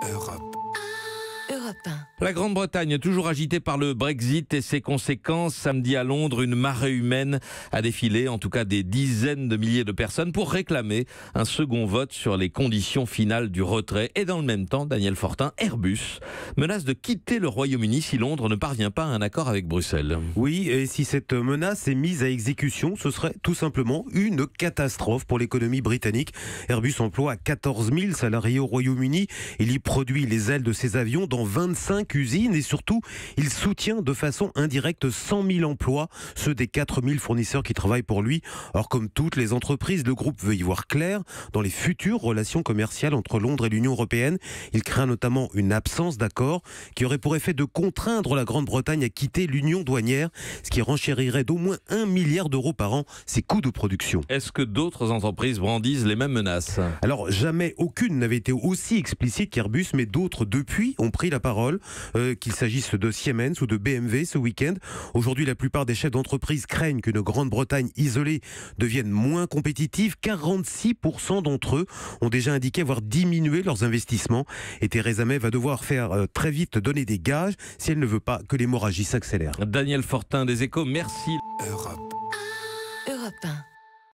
Europe. Europe 1. La Grande-Bretagne, toujours agitée par le Brexit et ses conséquences. Samedi à Londres, une marée humaine a défilé, en tout cas des dizaines de milliers de personnes, pour réclamer un second vote sur les conditions finales du retrait. Et dans le même temps, Daniel Fortin, Airbus menace de quitter le Royaume-Uni si Londres ne parvient pas à un accord avec Bruxelles. Oui, et si cette menace est mise à exécution, ce serait tout simplement une catastrophe pour l'économie britannique. Airbus emploie 14 000 salariés au Royaume-Uni. Il y produit les ailes de ses avions dans 25 usines et surtout, il soutient de façon indirecte 100 000 emplois, ceux des 4 000 fournisseurs qui travaillent pour lui. Or, comme toutes les entreprises, le groupe veut y voir clair dans les futures relations commerciales entre Londres et l'Union européenne. Il craint notamment une absence d'accord qui aurait pour effet de contraindre la Grande-Bretagne à quitter l'Union douanière, ce qui renchérirait d'au moins 1 milliard d'euros par an ses coûts de production. Est-ce que d'autres entreprises brandissent les mêmes menaces ? Alors, jamais aucune n'avait été aussi explicite qu'Airbus, mais d'autres depuis ont pris la parole, qu'il s'agisse de Siemens ou de BMW ce week-end. Aujourd'hui, la plupart des chefs d'entreprise craignent qu'une Grande-Bretagne isolée devienne moins compétitive. 46% d'entre eux ont déjà indiqué avoir diminué leurs investissements. Et Theresa May va devoir très vite donner des gages si elle ne veut pas que l'hémorragie s'accélère. Daniel Fortin des Échos, merci. Europe. Europe 1.